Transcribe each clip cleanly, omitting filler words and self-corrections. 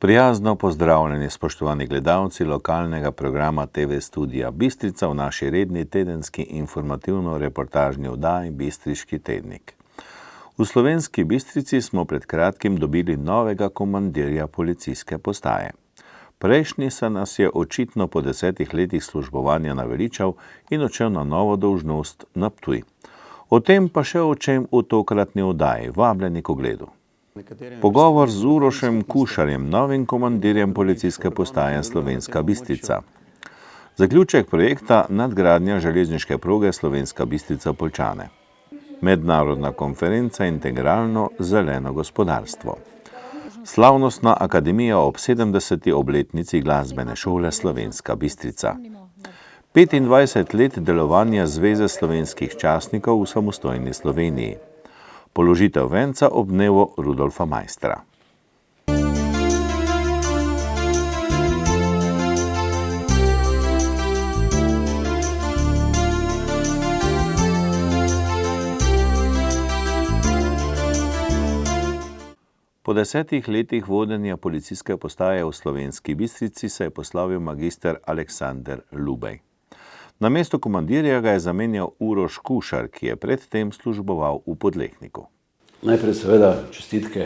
Prijazno pozdravljeni, spoštovani gledalci lokalnega programa TV Studija Bistrica v naši redni tedenski informativno-reportažni oddaji Bistriški tednik. V Slovenski Bistrici smo pred kratkim dobili novega komandirja policijske postaje. Prejšnji se nas je očitno po 10 letih službovanja naveličal in odšel na novo dolžnost na Ptuj. O tem pa še o čem v tokratni oddaji, vabljeni k ogledu. Pogovor z Urošem Kušarjem, novim komandirjem policijske postaje Slovenska Bistrica. Zaključek projekta nadgradnja železniške proge Slovenska Bistrica-Poljčane. Mednarodna konferenca Integralno zeleno gospodarstvo. Slavnostna akademija ob 70. obletnici glasbene šole Slovenska Bistrica. 25 let delovanja Zveze slovenskih častnikov v samostojni Sloveniji. Položitev venca ob dnevu Rudolfa Maistra. Po 10 letih vodenja policijske postaje v Slovenski Bistrici se je poslovil magister Aleksander Lubej. Na mesto komandirja ga je zamenjal Uroš Kušar, ki je predtem služboval v Podlehniku. Najprej seveda čestitke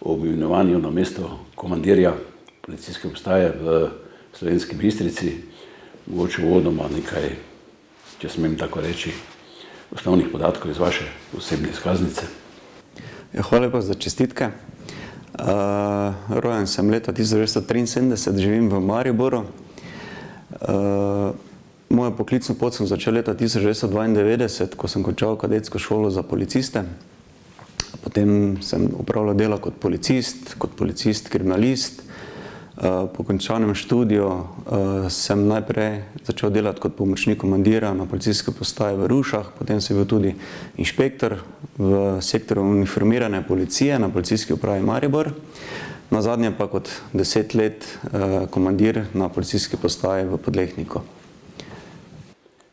ob imenovanju na mesto komandirja policijske postaje v Slovenski Bistrici. Mogoče uvodoma nekaj, če smem tako reči, osnovnih podatkov iz vaše osebne izkaznice. Hvala lepa za čestitke. Rojen sem leta 1973, živim v Mariboru. Mojo poklicno pot sem začel leta 1992, ko sem končal kadetsko šolo za policiste. Potem sem opravljal delo kot policist, kriminalist. Po končanem študiju sem najprej začel delati kot pomočnik komandira na policijski postaji v Rušah, potem sem bil tudi inšpektor v sektorju uniformirane policije na policijski upravi Maribor. Nazadnje pa kot 10 let komandir na policijski postaji v Podlehniku.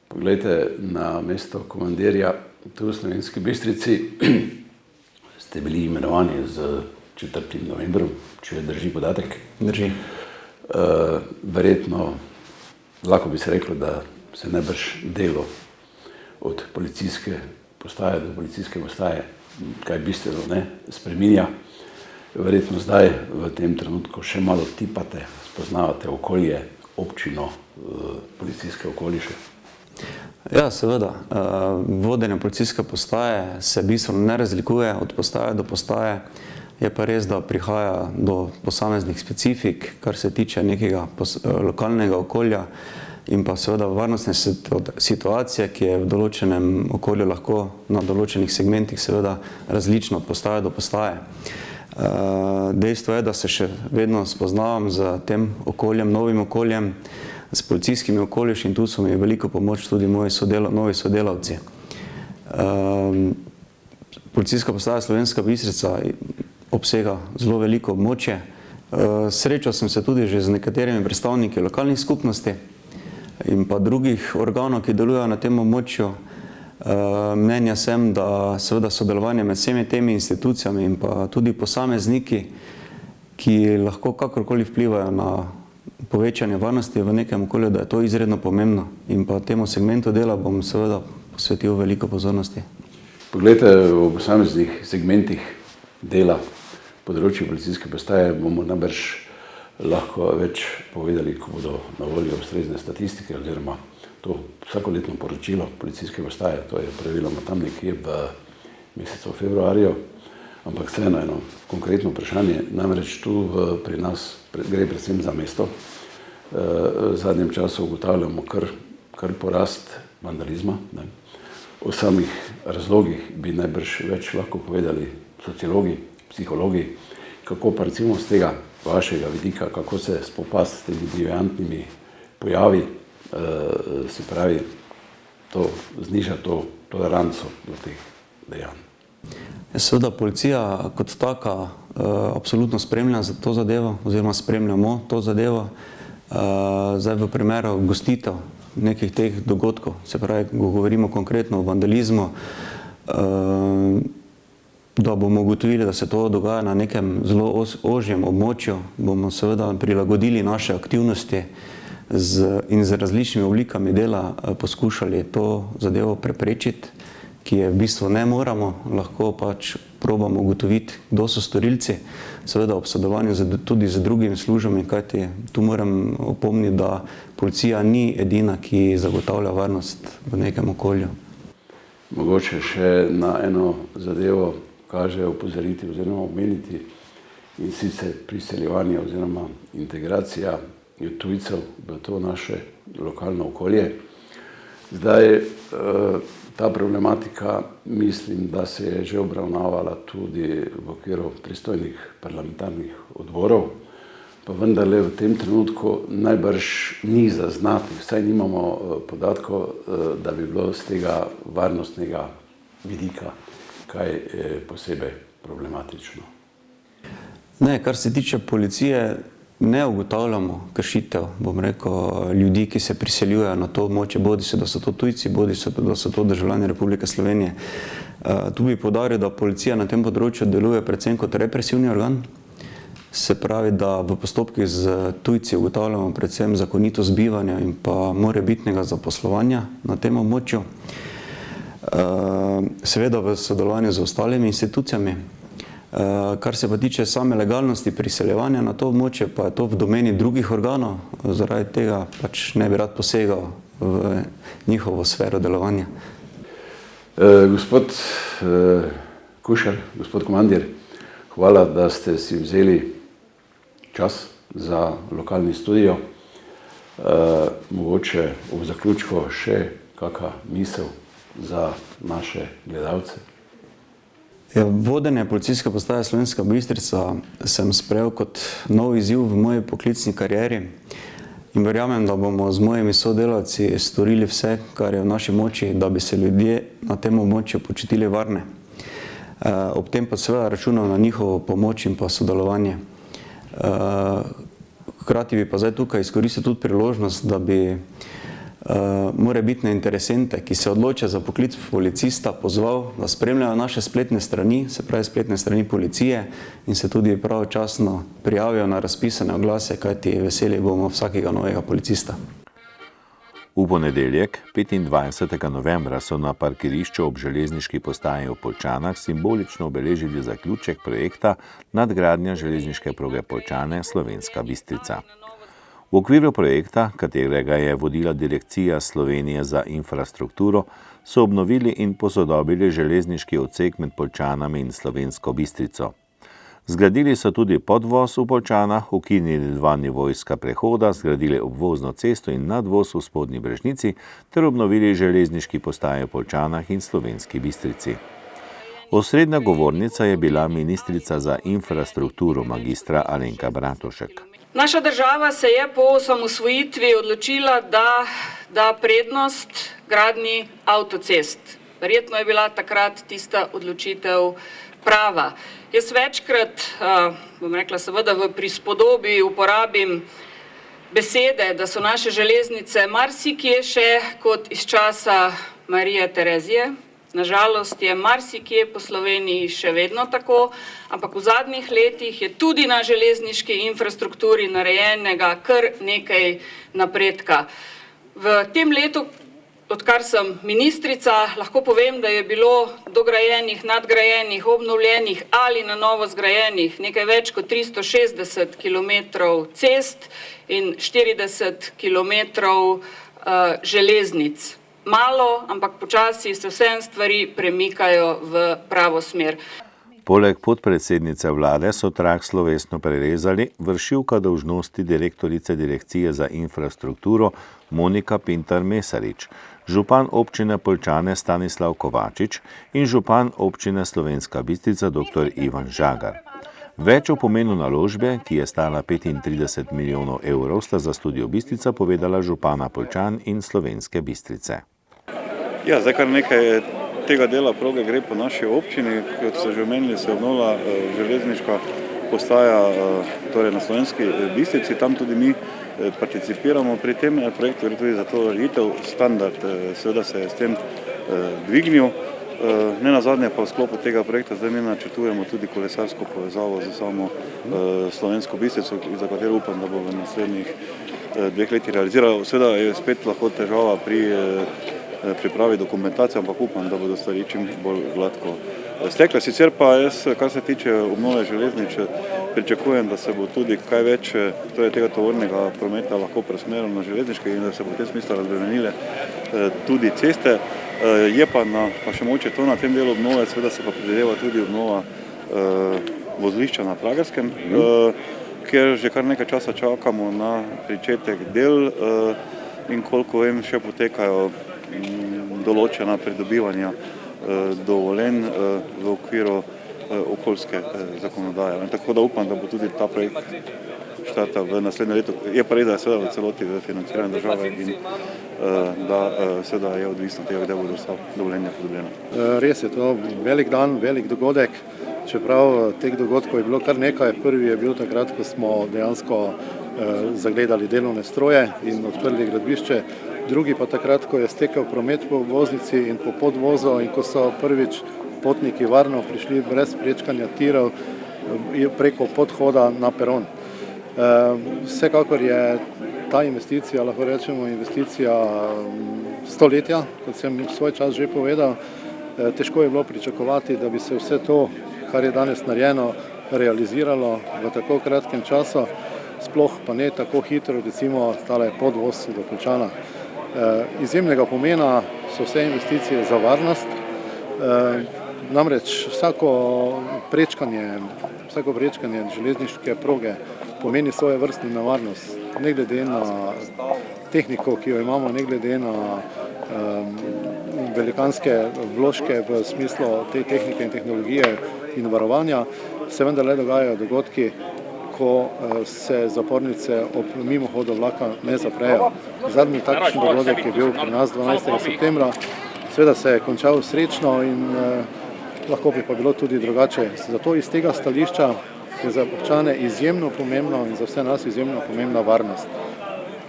Poglejte, na mesto komandirja tu v Slovenski Bistrici ste bili imenovani z 4. novembrom, če drži podatek. Drži. Verjetno, lahko bi se reklo, da se najbrž delo od policijske postaje do policijske postaje kaj bistveno ne spreminja. Verjetno zdaj v tem trenutku še malo tipate, spoznavate okolje, občino, policijske okoliše. Ja, seveda. Vodenje policijske postaje se bistveno ne razlikuje od postaje do postaje. Je pa res, da prihaja do posameznih specifik, kar se tiče nekega lokalnega okolja in pa seveda varnostne situacije, ki je v določenem okolju lahko na določenih segmentih seveda različno od postaje do postaje. Dejstvo je, da se še vedno spoznavam z tem okoljem, novim okoljem, s policijskimi okoliši in tu so mi veliko pomoč tudi moji novi sodelavci. Policijska postaja Slovenska Bistrica obsega zelo veliko območje. Srečal sem se tudi že z nekaterimi predstavniki lokalnih skupnosti in pa drugih organov, ki delujejo na tem območju. Mnenja sem, da seveda sodelovanje med vsemi temi institucijami in pa tudi posamezniki, ki lahko kakorkoli vplivajo na povečanje varnosti v nekem okolju, da je to izredno pomembno in pa temu segmentu dela bom seveda posvetil veliko pozornosti. Poglejte, v posameznih segmentih dela področju policijske postaje bomo najbrž lahko več povedali, ko bodo na voljo ustrezne statistike oziroma to vsakoletno poročilo policijske postaje, to je praviloma tam nekje v mesecu februarju, ampak vseeno eno konkretno vprašanje, namreč tu pri nas gre predvsem za mesto. V zadnjem času ugotavljamo kar porast vandalizma. O samih razlogih bi najbrž več lahko povedali sociologi, psihologi, kako pa recimo z tega vašega vidika, kako se spopasti s temi deviantnimi pojavi, se pravi, to zniža to toleranco do teh dejanj. Seveda policija kot taka absolutno spremlja to zadevo oziroma spremljamo to zadevo. Zdaj v primeru gostitev nekih teh dogodkov, se pravi, govorimo konkretno o vandalizmu, da bomo ugotovili, da se to dogaja na nekem zelo ožjem območju, bomo seveda prilagodili naše aktivnosti in z različnimi oblikami dela poskušali to zadevo preprečiti, ki je v bistvu ne moramo, lahko pač probamo ugotoviti, kdo so storilci, seveda ob sodelovanju tudi z drugimi službami, kajti tu moram opomniti, da policija ni edina, ki zagotavlja varnost v nekem okolju. Mogoče še na eno zadevo kaže opozoriti oziroma omeniti, in sicer priseljevanje oziroma integracija tujcev v to naše lokalno okolje. Zdaj, ta problematika mislim, da se je že obravnavala tudi v okviru pristojnih parlamentarnih odborov, pa vendarle v tem trenutku najbrž ni zaznati, vsaj nimamo podatkov, da bi bilo z tega varnostnega vidika kaj posebej problematično. Ne, kar se tiče policije, ne ugotavljamo kršitev, bom rekel, ljudi, ki se priseljujejo na to območje, bodisi da so to tujci, bodisi da so to državljani Republike Slovenije. Tu bi poudaril, da policija na tem področju deluje predvsem kot represivni organ, se pravi, da v postopkih z tujci ugotavljamo predvsem zakonitost bivanja in pa morebitnega zaposlovanja na tem območju. Seveda v sodelovanju z ostalimi institucijami. Kar se pa tiče same legalnosti priseljevanja na to območje, pa je to v domeni drugih organov, zaradi tega pač ne bi rad posegal v njihovo sfero delovanja. Gospod Kušar, gospod komandir, hvala, da ste si vzeli čas za lokalni studio. Mogoče v zaključku še kakšna misel za naše gledalce. Vodenje policijske postaje Slovenska Bistrica sem sprejel kot nov izziv v moji poklicni karieri in verjamem, da bomo z mojimi sodelavci storili vse, kar je v naši moči, da bi se ljudje na tem območju počutili varne. Ob tem pa seveda računam na njihovo pomoč in pa sodelovanje. Hkrati bi pa zdaj tukaj izkoristil tudi priložnost, da bi morebitne interesente, ki se odločajo za poklic policista, pozval, da spremljajo naše spletne strani, se pravi spletne strani policije, in se tudi pravočasno prijavijo na razpisane oglase, kajti veseli bomo vsakega novega policista. V ponedeljek, 25. novembra, so na parkirišču ob železniški postaji v Poljčanah simbolično obeležili zaključek projekta nadgradnja železniške proge Poljčane Slovenska Bistrica. V okviru projekta, katerega je vodila Direkcija Slovenije za infrastrukturo, so obnovili in posodobili železniški odsek med Poljčanami in Slovensko Bistrico. Zgradili so tudi podvoz v Poljčanah, ukinili 2 nivojska prehoda, zgradili obvozno cesto in nadvoz v Spodnji Brežnici ter obnovili železniški postaje v Poljčanah in Slovenski Bistrici. Osrednja govornica je bila ministrica za infrastrukturo magistra Alenka Bratušek. Naša država se je po osamosvojitvi odločila, da da prednost gradnji avtocest. Verjetno je bila takrat tista odločitev prava. Jaz večkrat, bom rekla seveda v prispodobi, uporabim besede, da so naše železnice marsikje še kot iz časa Marije Terezije. Nažalost je marsikje po Sloveniji še vedno tako, ampak v zadnjih letih je tudi na železniški infrastrukturi narejenega kar nekaj napredka. V tem letu, odkar sem ministrica, lahko povem, da je bilo dograjenih, nadgrajenih, obnovljenih ali na novo zgrajenih nekaj več kot 360 kilometrov cest in 40 kilometrov železnic. Malo, ampak počasi se vse stvari premikajo v pravo smer. Poleg podpredsednice vlade so trak slovesno prerezali vršilka dolžnosti direktorice Direkcije za infrastrukturo Monika Pintar-Mesarič, župan občine Poljčane Stanislav Kovačič in župan občine Slovenska Bistrica dr. Ivan Žagar. Več o pomenu naložbe, ki je stala 35 milijonov evrov, sta za Studio Bistrica povedala župana Poljčan in Slovenske Bistrice. Ja, zdaj kar nekaj tega dela proge gre po naši občini, kot ste že omenili, se je obnovila železniška postaja torej na Slovenski Bistrici, tam tudi mi participiramo pri tem projektu, gre tudi za to ureditev, standard seveda se je s tem dvignil. Ne nazadnje pa v sklopu tega projekta zdaj mi načrtujemo tudi kolesarsko povezavo z samo Slovensko Bistrico, za katero upam, da bo v naslednjih 2 letih realizirala. Seveda je spet lahko težava pri pripravi dokumentacije, ampak upam, da bodo stvari čim bolj gladko stekle. Sicer pa jaz, kar se tiče obnove železnic, pričakujem, da se bo tudi kaj več tega tovornega prometa lahko preusmerilo na železniške in da se bo v tem smislu razbremenile tudi ceste. Je pa še mogoče to na tem delu obnove, seveda se pa predvideva tudi obnova vozlišča na Pragerskem, kjer že kar nekaj časa čakamo na pričetek del in koliko vem, še potekajo določena pridobivanja dovoljenj v okviru okoljske zakonodaje. Tako da upam, da bo tudi ta projekt štartal v naslednje leto. Je pa res, da je seveda v celoti v financiranju države in da seveda je odvisno tega, kdaj bodo vsa dovoljenja pridobljena. Res je to velik dan, velik dogodek, čeprav teh dogodkov je bilo kar nekaj. Prvi je bil takrat, ko smo dejansko zagledali delovne stroje in odprli gradbišče, drugi pa takrat, ko je stekel promet po obvoznici in po podvozu in ko so prvič potniki varno prišli brez prečkanja tirov preko podhoda na peron. Vsekakor je ta investicija, lahko rečemo, investicija stoletja, kot sem svoj čas že povedal. Težko je bilo pričakovati, da bi se vse to, kar je danes narejeno, realiziralo v tako kratkem času, sploh pa ne tako hitro, recimo tale podvoz do Poljčana. Izjemnega pomena so vse investicije za varnost, namreč vsako prečkanje železniške proge pomeni svoje vrstno nevarnost, ne glede na tehniko, ki jo imamo, ne glede na velikanske vložke v smislu te tehnike in tehnologije in varovanja, se vendarle dogajajo dogodki, ko se zapornice ob mimohodu vlaka ne zaprejo. Zadnji takšen dogodek je bil pri nas 12. septembra, seveda se je končal srečno in lahko bi pa bilo tudi drugače. Zato iz tega stališča je za občane izjemno pomembno in za vse nas izjemno pomembna varnost.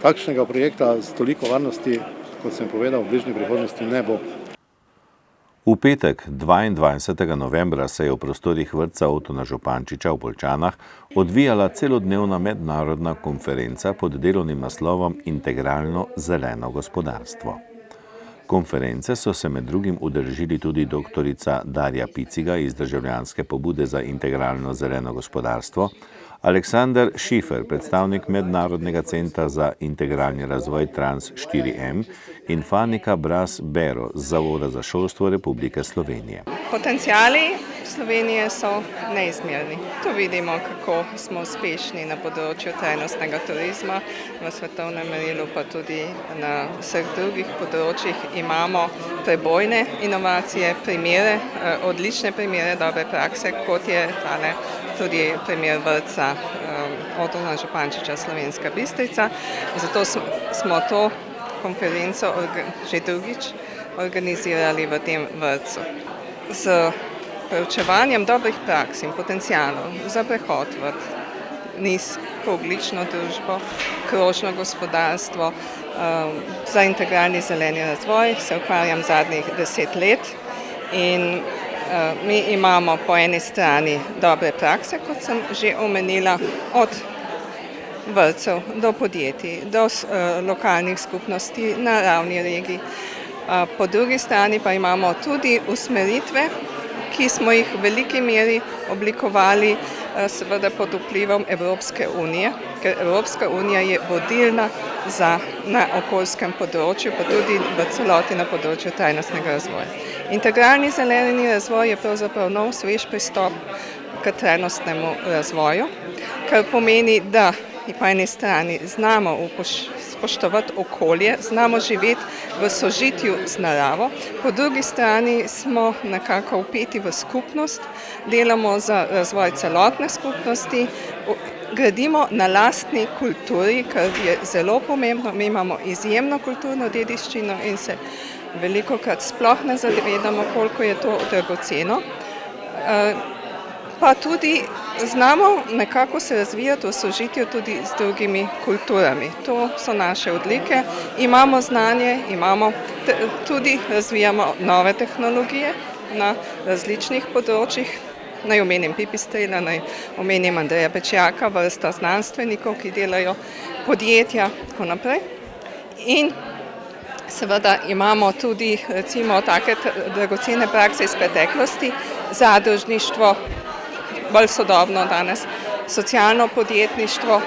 Takšnega projekta z toliko varnosti, kot sem povedal, v bližnji prihodnosti ne bo. V petek, 22. novembra, se je v prostorih vrtca Otona Župančiča v Poljčanah odvijala celodnevna mednarodna konferenca pod delovnim naslovom Integralno zeleno gospodarstvo. Konference so se med drugim udeležili tudi doktorica Darja Piciga iz Državljanske pobude za integralno zeleno gospodarstvo, Aleksander Šifer, predstavnik Mednarodnega centra za integralni razvoj Trans 4M in Fanika Bras-Bero z Zavoda za šolstvo Republike Slovenije. Potenciali Slovenije so neizmerni. Tu vidimo, kako smo uspešni na področju trajnostnega turizma, v svetovnem merilu pa tudi na vseh drugih področjih imamo prebojne inovacije, odlične primere dobre prakse, kot je tale tudi primer vrtca Otona Župančiča Slovenska Bistrica. Zato smo to konferenco že drugič organizirali v tem vrtcu. Z preučevanjem dobrih praks in potencialov za prehod v nizkoogljično družbo, krožno gospodarstvo, za integralni zeleni razvoj se ukvarjam zadnjih 10 let in mi imamo po eni strani dobre prakse, kot sem že omenila, od vrtcev do podjetij, do lokalnih skupnosti na ravni regij. Po drugi strani pa imamo tudi usmeritve, ki smo jih v veliki meri oblikovali seveda pod vplivom Evropske unije, ker Evropska unija je vodilna na okoljskem področju, pa tudi v celoti na področju trajnostnega razvoja. Integralni zeleni razvoj je pravzaprav nov, svež pristop k trajnostnemu razvoju, kar pomeni, da po eni strani znamo spoštovati okolje, znamo živeti v sožitju z naravo, po drugi strani smo nekako vpeti v skupnost, delamo za razvoj celotne skupnosti, gradimo na lastni kulturi, kar je zelo pomembno. Mi imamo izjemno kulturno dediščino in se velikokrat sploh ne zavedamo, koliko je to dragoceno. Pa tudi znamo nekako se razvijati v sožitju tudi z drugimi kulturami. To so naše odlike. Imamo znanje, tudi razvijamo nove tehnologije, na različnih področjih. Naj omenim Pipistrela, naj omenim Andreja Pečjaka, vrsta znanstvenikov, ki delajo podjetja, tako naprej. In seveda imamo tudi recimo take dragocene prakse iz preteklosti, zadružništvo, bolj sodobno danes, socialno podjetništvo,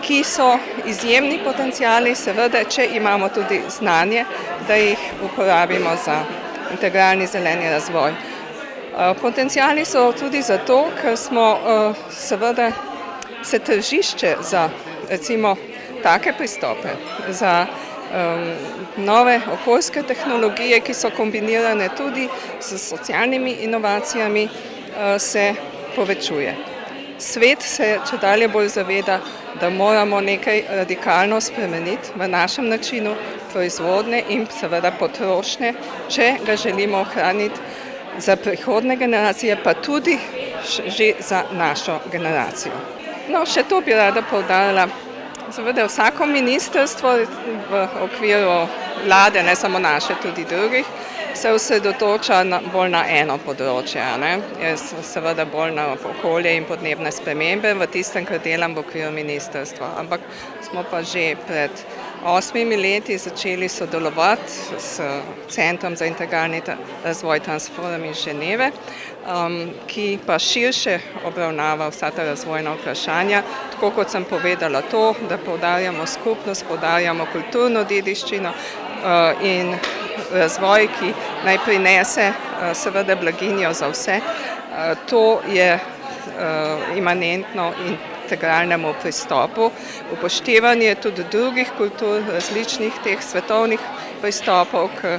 ki so izjemni potenciali, seveda, če imamo tudi znanje, da jih uporabimo za integralni zeleni razvoj. Potenciali so tudi zato, ker smo seveda se tržišče za recimo take pristope, za nove okoljske tehnologije, ki so kombinirane tudi s socialnimi inovacijami, se povečuje. Svet se čedalje bolj zaveda, da moramo nekaj radikalno spremeniti v našem načinu proizvodnje in seveda potrošnje, če ga želimo ohraniti za prihodne generacije, pa tudi že za našo generacijo. No, še to bi rada poudarila. Seveda vsako ministrstvo v okviru vlade, ne samo naše, tudi drugih, se osredotoča bolj na eno področje. Jaz seveda bolj na okolje in podnebne spremembe v tistem, kar delam v okviru ministrstva. Ampak smo pa že pred 8 leti začeli sodelovati s Centrom za integralni razvoj Transforum iz Ženeve, ki pa širše obravnava vsa ta razvojna vprašanja. Tako kot sem povedala to, da poudarjamo skupnost, poudarjamo kulturno dediščino in razvoj, ki naj prinese seveda blaginjo za vse. To je imanentno integralnemu pristopu, upoštevanje tudi drugih kultur, različnih teh svetovnih pristopov k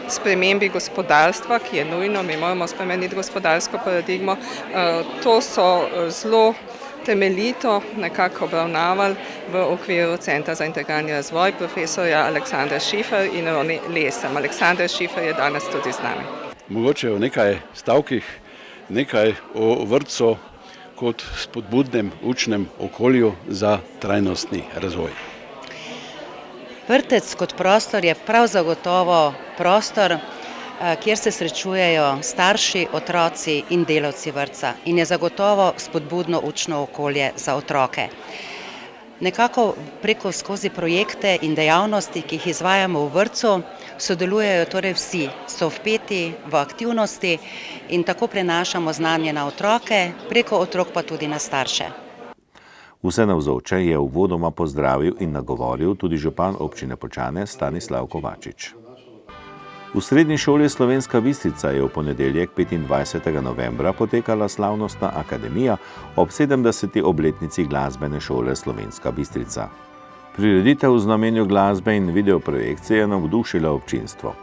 spremembi gospodarstva, ki je nujno, mi moramo spremeniti gospodarsko paradigmo. To so zelo temeljito nekako obravnavali v okviru Centra za integralni razvoj profesorja Aleksandra Šifer in Roni Lesem. Aleksandar Šifer je danes tudi z nami. Mogoče v nekaj stavkih, nekaj o vrtcu kot spodbudnem učnem okolju za trajnostni razvoj. Vrtec kot prostor je prav zagotovo prostor, kjer se srečujejo starši, otroci in delavci vrtca in je zagotovo spodbudno učno okolje za otroke. Nekako preko skozi projekte in dejavnosti, ki jih izvajamo v vrtcu, sodelujejo torej vsi, so vpeti v aktivnosti in tako prenašamo znanje na otroke, preko otrok pa tudi na starše. Vse navzoče je uvodoma pozdravil in nagovoril tudi župan občine Počane Stanislav Kovačič. V srednji šoli Slovenska Bistrica je v ponedeljek 25. novembra potekala slavnostna akademija ob 70. obletnici glasbene šole Slovenska Bistrica. Prireditev v znamenju glasbe in videoprojekcije je navdušila občinstvo.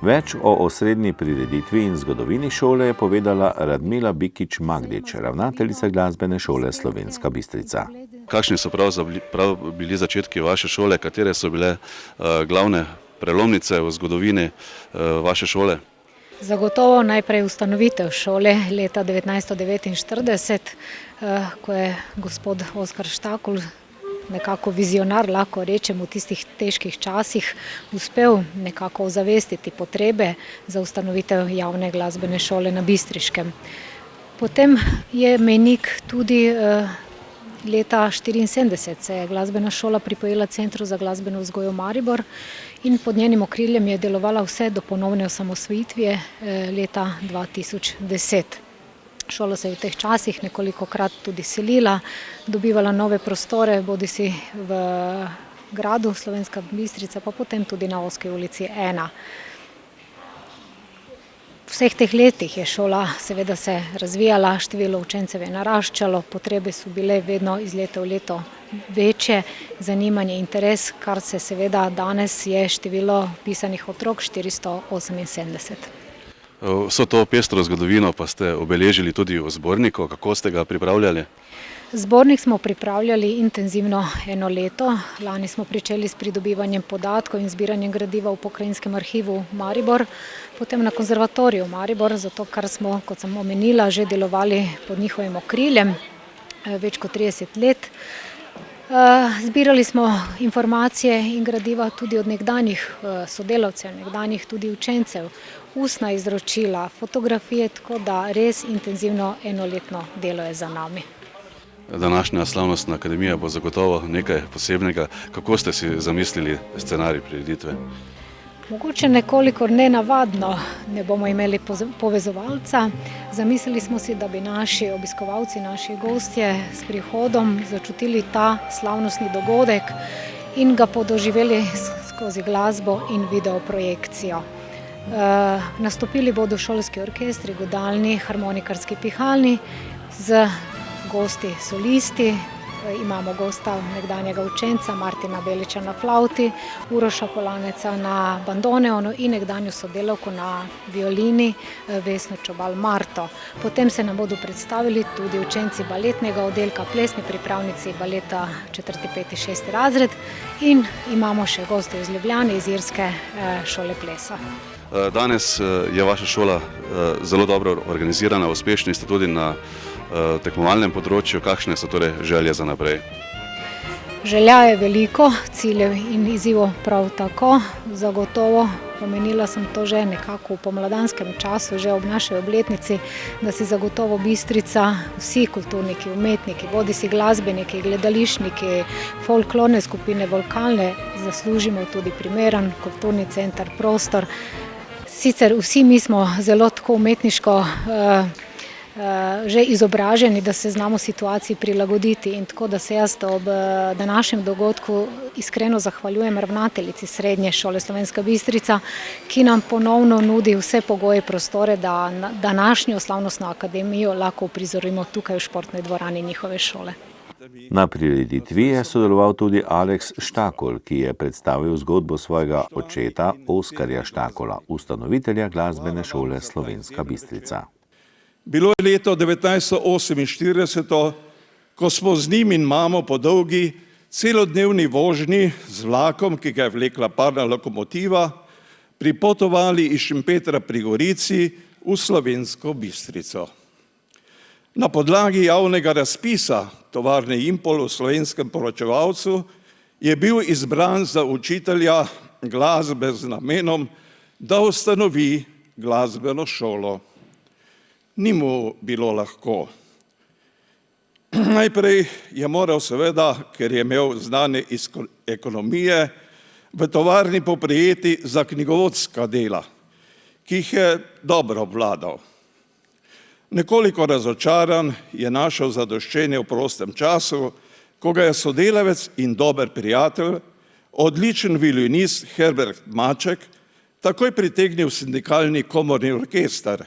Več o osrednji prireditvi in zgodovini šole je povedala Radmila Bikič Magdič, ravnateljica glasbene šole Slovenska Bistrica. Kakšni so prav bili začetki vaše šole, katere so bile glavne prelomnice v zgodovini vaše šole? Zagotovo najprej ustanovitev šole leta 1949, ko je gospod Oskar Štakul, nekako vizionar, lahko rečem, v tistih težkih časih uspel nekako ozavestiti potrebe za ustanovitev javne glasbene šole na Bistriškem. Potem je mejnik tudi leta 1974 se je glasbena šola pripojila Centru za glasbeno vzgojo Maribor in pod njenim okriljem je delovala vse do ponovne osamosvojitve leta 2010. Šola se je v teh časih nekolikokrat tudi selila, dobivala nove prostore, bodisi v gradu Slovenska Bistrica, pa potem tudi na Ozki ulici 1. V vseh teh letih je šola seveda se razvijala, število učencev je naraščalo, potrebe so bile vedno iz leta v leto večje, zanimanje, interes, kar se seveda danes je število vpisanih otrok 478. Vso to pestro zgodovino pa ste obeležili tudi v zborniku, kako ste ga pripravljali? Zbornik smo pripravljali intenzivno 1 leto. Lani smo pričeli s pridobivanjem podatkov in zbiranjem gradiva v Pokrajinskem arhivu Maribor, potem na konzervatoriju Maribor, zato ker smo, kot sem omenila, že delovali pod njihovim okriljem več kot 30 let. Zbirali smo informacije in gradiva tudi od nekdanjih sodelavcev, nekdanjih tudi učencev, ustna izročila, fotografije, tako da res intenzivno enoletno delo je za nami. Današnja slavnostna akademija bo zagotovo nekaj posebnega. Kako ste si zamislili scenarij prireditve? Mogoče nekoliko nenavadno, ne bomo imeli povezovalca. Zamislili smo si, da bi naši obiskovalci, naši gostje s prihodom začutili ta slavnostni dogodek in ga podoživeli skozi glasbo in videoprojekcijo. Nastopili bodo šolski orkestri, godalni, harmonikarski, pihalni z gosti solisti. Imamo gosta nekdanjega učenca Martina Beliča na flavti, Uroša Polaneca na bandoneonu in nekdanjo sodelavko na violini Vesno Čobal Marto. Potem se nam bodo predstavili tudi učenci baletnega oddelka, plesni pripravnici baleta 4., 5., 6. razred in imamo še goste iz Ljubljane, iz Irske šole plesa. Danes je vaša šola zelo dobro organizirana, uspešni ste tudi na tekmovalnem področju. Kakšne so torej želje za naprej? Želja je veliko, ciljev in izzivov prav tako. Zagotovo, pomenila sem to že nekako v pomladanskem času, že ob naši obletnici, da si zagotovo Bistrica, vsi kulturniki, umetniki, bodisi glasbeniki, gledališniki, folklorne skupine, vokalne, zaslužimo tudi primeren kulturni center, prostor. Sicer vsi mi smo zelo tako umetniško že izobraženi, da se znamo situaciji prilagoditi in tako, da se jaz ob današnjem dogodku iskreno zahvaljujem ravnateljici Srednje šole Slovenska Bistrica, ki nam ponovno nudi vse pogoje, prostore, da današnjo slavnostno akademijo lahko uprizorimo tukaj v športni dvorani njihove šole. Na prireditvi je sodeloval tudi Aleks Štakol, ki je predstavil zgodbo svojega očeta Oskarja Štakola, ustanovitelja glasbene šole Slovenska Bistrica. Bilo je leto 1948, ko smo z njim in mamo po dolgi celodnevni vožnji z vlakom, ki ga je vlekla parna lokomotiva, pripotovali iz Šempetra pri Gorici v Slovensko Bistrico. Na podlagi javnega razpisa tovarne Impol v Slovenskem poročevalcu je bil izbran za učitelja glasbe z namenom, da ustanovi glasbeno šolo. Ni mu bilo lahko. Najprej je moral seveda, ker je imel znanje iz ekonomije, v tovarni poprijeti za knjigovodska dela, ki jih je dobro obvladal. Nekoliko razočaran je našel zadoščenje v prostem času, ko ga je sodelavec in dober prijatelj, odličen violinist Herbert Maček, takoj pritegnil sindikalni komorni orkester,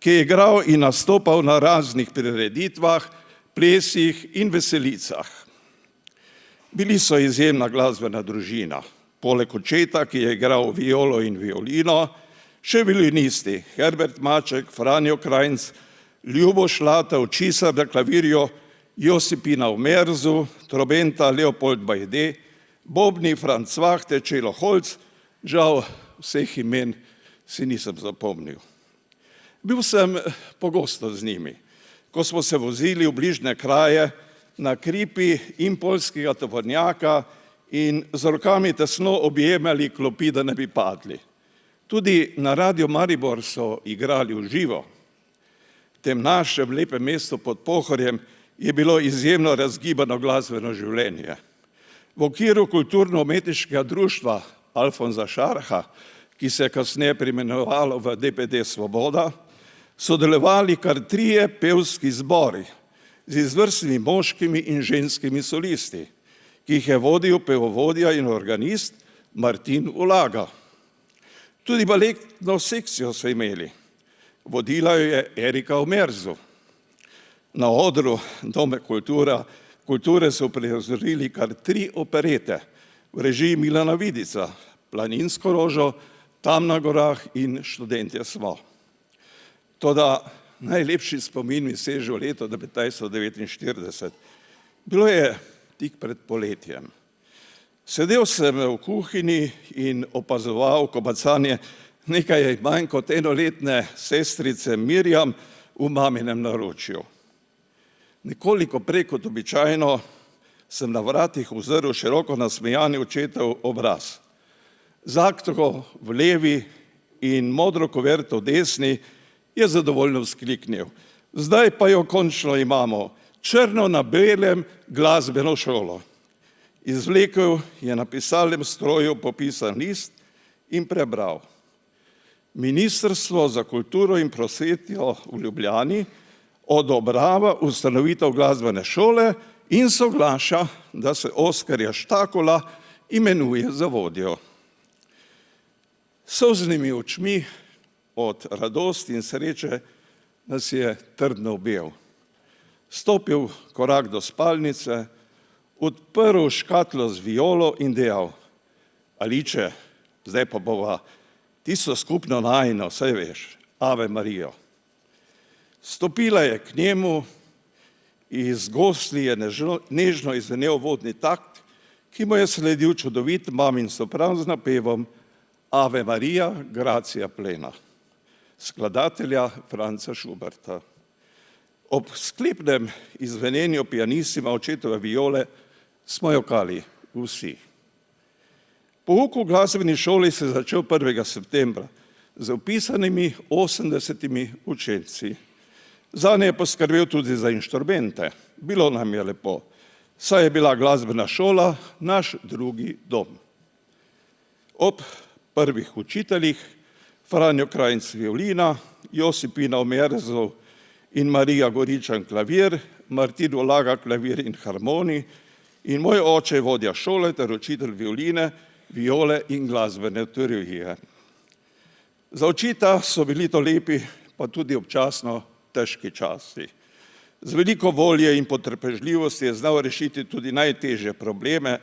ki je igral in nastopal na raznih prireditvah, plesih in veselicah. Bili so izjemna glasbena družina. Poleg očeta, ki je igral violo in violino, še violinisti Herbert Maček, Franjo Krajnc, Ljubo Šlatev, Čisar na klavirju, Josipina v merzu, trobenta Leopold Bajde, bobni Franc Vahte, Čelo Holc, žal vseh imen si nisem zapomnil. Bil sem pogosto z njimi, ko smo se vozili v bližnje kraje na kripi impolskega tovornjaka in z rokami tesno objemali klopi, da ne bi padli. Tudi na Radio Maribor so igrali v živo. V tem našem lepem mestu pod Pohorjem je bilo izjemno razgibano glasbeno življenje. V okviru kulturno-umetniškega društva Alfonza Šarha, ki se je kasneje preimenovalo v DPD Svoboda, sodelovali kar 3 pevski zbori z izvrstnimi moškimi in ženskimi solisti, ki jih je vodil pevovodja in organist Martin Ulaga. Tudi baletno sekcijo so imeli. Vodila jo je Erika v merzu. Na odru Dome kulture so uprizorili kar 3 operete v režiji Milana Vidica, Planinsko rožo, Tam na gorah in Študentje smo. Toda najlepši spomin mi seže v leto 1949. Bilo je tik pred poletjem. Sedel sem v kuhinji in opazoval kobacanje nekaj manj kot enoletne sestrice Mirjam v maminem naročju. Nekoliko prej kot običajno sem na vratih uzrl široko nasmejani očetov obraz. Zakto v levi in modro kuverto v desni je zadovoljno vzkliknil. Zdaj pa jo končno imamo, črno na belem glasbeno šolo. Izvlekel je na pisalnem stroju popisan list in prebral. Ministrstvo za kulturo in prosvetjo v Ljubljani odobrava ustanovitev glasbene šole in soglaša, da se Oskarja Štakula imenuje za vodjo. S solznimi očmi od radosti in sreče nas je trdno objel. Stopil korak do spalnice, odprl škatlo z violo in dejal, Aliče, zdaj pa bova tisto skupno najino, saj veš, Ave Marijo. Stopila je k njemu, iz gosli je nežno izvenel vodni takt, ki mu je sledil čudovit mamin sopran z napevom Ave Marija, gracia plena, skladatelja Franca Schuberta. Ob sklepnem izvenenju pianissima očetove viole smo jokali vsi. Pouk v glasbeni šoli se je začel 1. septembra z vpisanimi 80 učenci. Zanje je poskrbel tudi za inštrumente. Bilo nam je lepo, saj je bila glasbena šola naš drugi dom. Ob prvih učiteljih, Franjo Krajnc violina, Josipina Omerzov in Marija Goričan klavir, Martin Olaga klavir in harmonij in moj oče vodja šole ter učitelj violine, viole in glasbene teorije. Za očeta so bili to lepi, pa tudi občasno težki časi. Z veliko volje in potrpežljivosti je znal rešiti tudi najtežje probleme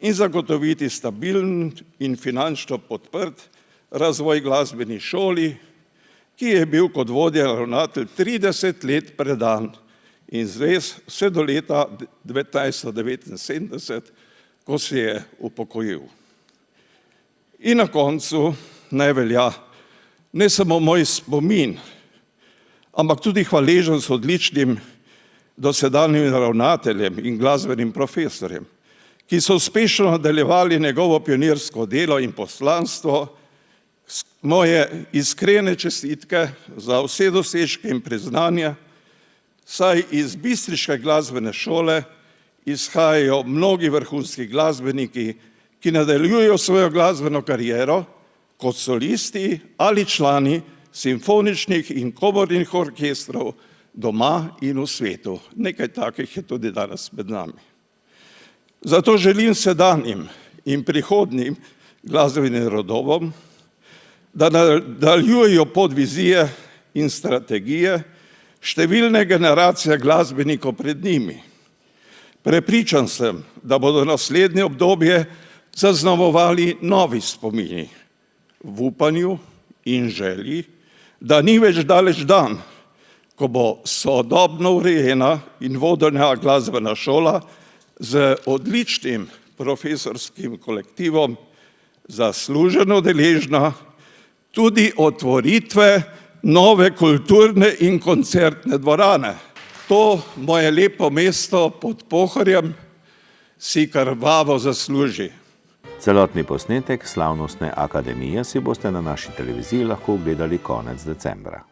in zagotoviti stabilen in finančno podprt razvoj glasbeni šoli, ki je bil kot vodja ravnatelj 30 let predan in zvest vse do leta 1979, ko se je upokojil. In na koncu naj velja ne samo moj spomin, ampak tudi hvaležnost odličnim dosedanjim ravnateljem in glasbenim profesorjem, ki so uspešno nadaljevali njegovo pionirsko delo in poslanstvo. Moje iskrene čestitke za vse dosežke in priznanja, saj iz bistriške glasbene šole izhajajo mnogi vrhunski glasbeniki, ki nadaljujejo svojo glasbeno kariero kot solisti ali člani simfoničnih in komornih orkestrov doma in v svetu. Nekaj takih je tudi danes med nami. Zato želim sedanjim in prihodnjim glasbenim rodovom, da nadaljujejo pot vizije in strategije številne generacije glasbenikov pred njimi. Prepričan sem, da bodo naslednje obdobje zaznamovali novi spomini v upanju in želji, da ni več daleč dan, ko bo sodobno urejena in vodena glasbena šola z odličnim profesorskim kolektivom zasluženo deležna tudi otvoritve nove kulturne in koncertne dvorane. To moje lepo mesto pod Pohorjem si krvavo zasluži. Celotni posnetek slavnostne akademije si boste na naši televiziji lahko ogledali konec decembra.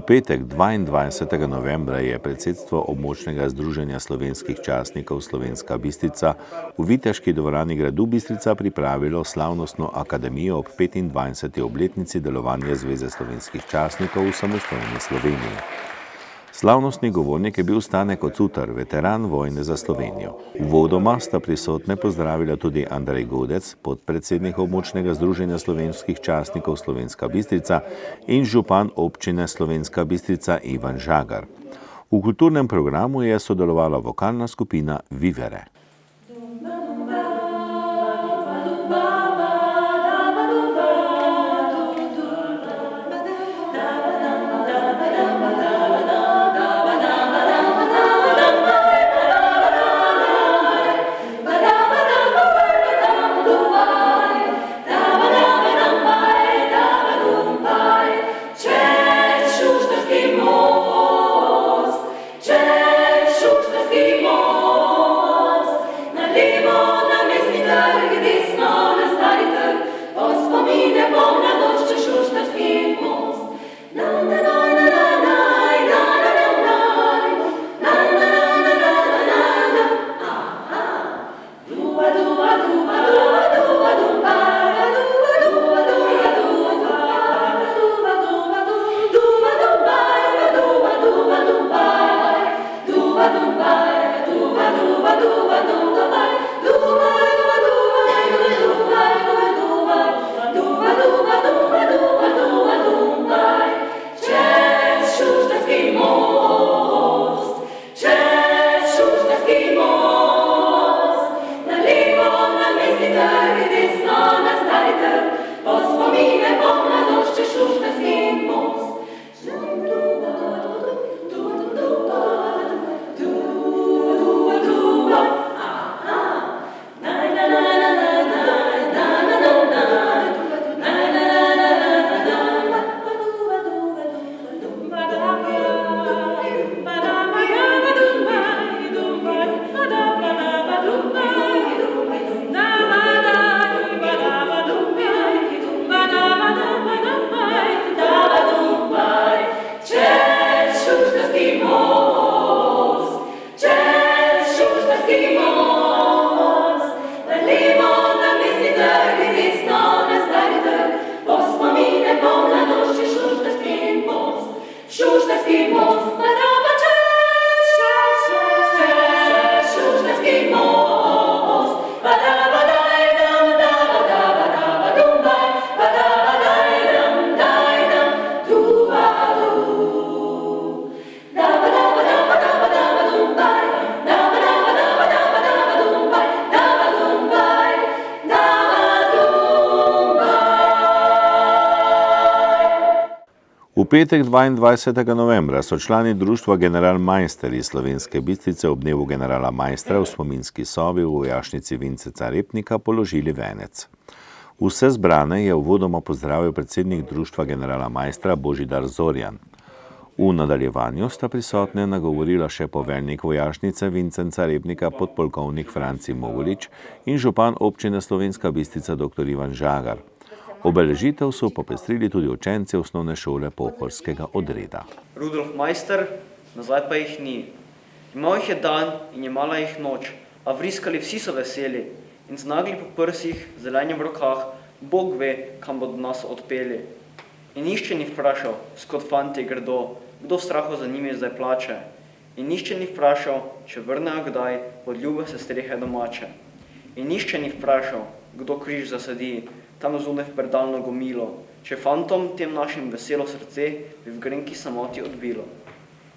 petek 22. novembra je predsedstvo območnega združenja slovenskih častnikov Slovenska Bistrica v Viteški dvorani gradu Bistrica pripravilo slavnostno akademijo ob 25. obletnici delovanja Zveze slovenskih častnikov v samostojni Sloveniji. Slavnostni govornik je bil Stane Kocutar, veteran vojne za Slovenijo. Uvodoma sta prisotne pozdravila tudi Andrej Godec, podpredsednik območnega združenja slovenskih častnikov Slovenska Bistrica in župan občine Slovenska Bistrica Ivan Žagar. V kulturnem programu je sodelovala vokalna skupina Vivere. V petek 22. novembra so člani društva General Majster iz Slovenske Bistrice ob dnevu generala Majstra v spominski sobi v vojašnici Vinceca Repnika položili venec. Vse zbrane je uvodoma pozdravil predsednik društva Generala Majstra Božidar Zorjan. V nadaljevanju sta prisotne nagovorila še poveljnik vojašnice Vincenca Repnika podpolkovnik Franci Mogolič in župan občine Slovenska Bistrica dr. Ivan Žagar. Obeležitev so popestrili tudi učenci osnovne šole pohorskega odreda. Rudolf Majster, nazaj pa jih ni. Imal jih je dan in jemala jih noč, a vriskali vsi so veseli in znagli po prsih, zelenje v rokah, Bog ve, kam bodo nas odpeli. In nišče ni vprašal, skod fantje gredo, kdo v strahu za njimi zdaj plače. In nišče ni vprašal, če vrnejo kdaj pod ljube se strehe domače. In nišče ni vprašal, kdo križ zasadi, tam zunaj v predalno gomilo, če fantom tem našim veselo srce bi v grenki samoti odbilo.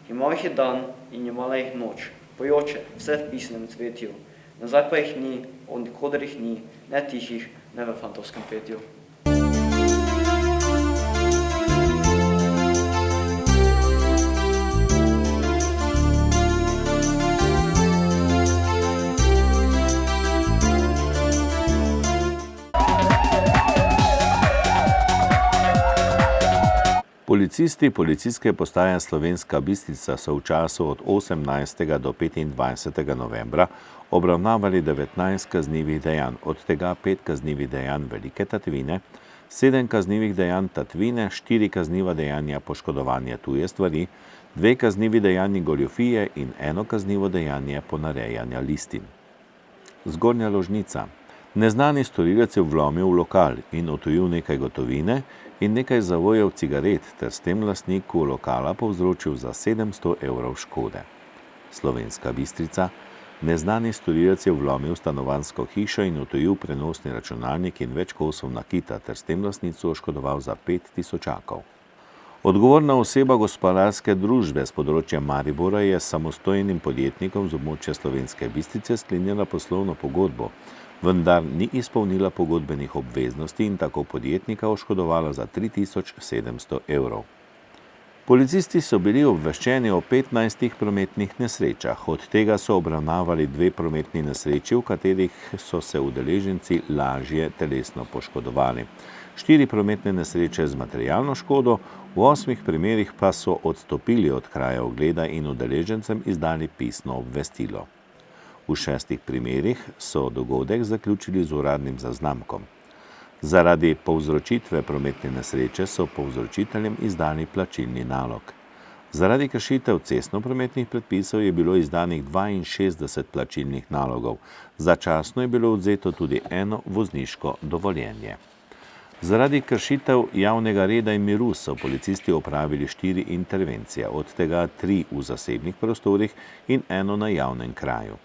Imal jih je dan in jemala jih noč, pojoče, vse v pisnem cvetju. Nazaj pa jih ni, od nikoder jih ni, ne tihih, ne v fantovskem petju. Policisti policijske postaje Slovenska Bistrica so v času od 18. do 25. novembra obravnavali 19 kaznivih dejanj, od tega 5 kaznivih dejanj velike tatvine, 7 kaznivih dejanj tatvine, 4 kazniva dejanja poškodovanja tuje stvari, 2 kaznivi dejanji goljufije in 1 kaznivo dejanje ponarejanja listin. Zgornja Ložnica. Neznani storilec je vlomil v lokal in odtujil nekaj gotovine in nekaj zavojev cigaret ter s tem lastniku lokala povzročil za 700 evrov škode. Slovenska Bistrica. Neznani storilec je vlomil v stanovanjsko hišo in odtujil prenosni računalnik in več kosov nakita ter s tem lastnico oškodoval za 5000. Odgovorna oseba gospodarske družbe s področja Maribora je s samostojnim podjetnikom z območja Slovenske Bistrice sklenila poslovno pogodbo, vendar ni izpolnila pogodbenih obveznosti in tako podjetnika oškodovala za 3700 evrov. Policisti so bili obveščeni o 15 prometnih nesrečah, od tega so obravnavali 2 prometni nesreči, v katerih so se udeleženci lažje telesno poškodovali. 4 prometne nesreče z materialno škodo, v 8 primerih pa so odstopili od kraja ogleda in udeležencem izdali pisno obvestilo. V 6 primerih so dogodek zaključili z uradnim zaznamkom. Zaradi povzročitve prometne nesreče so povzročiteljem izdali plačilni nalog. Zaradi kršitev cestno-prometnih predpisov je bilo izdanih 62 plačilnih nalogov. Začasno je bilo odvzeto tudi 1 vozniško dovoljenje. Zaradi kršitev javnega reda in miru so policisti opravili 4 intervencije, od tega 3 v zasebnih prostorih in 1 na javnem kraju.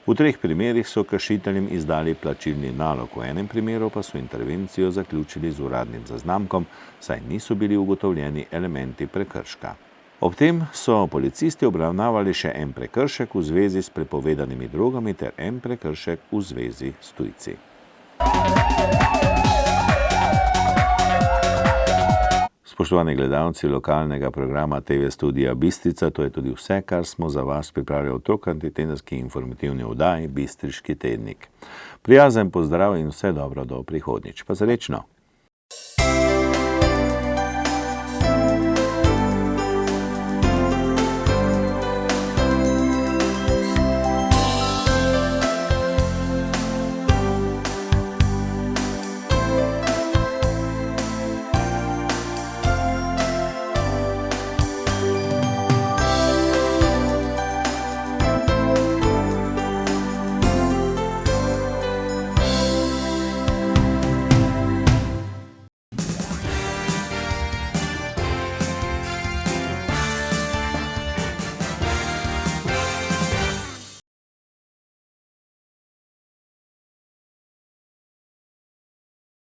V 3 primerih so kršiteljem izdali plačilni nalog, v 1 primeru pa so intervencijo zaključili z uradnim zaznamkom, saj niso bili ugotovljeni elementi prekrška. Ob tem so policisti obravnavali še 1 prekršek v zvezi s prepovedanimi drogami ter 1 prekršek v zvezi s tujci. Spoštovani gledalci lokalnega programa TV Studia Bistrica, to je tudi vse, kar smo za vas pripravili v tokratni tedenski informativni oddaji Bistriški tednik. Prijazen pozdrav in vse dobro do prihodnjič. Pa srečno!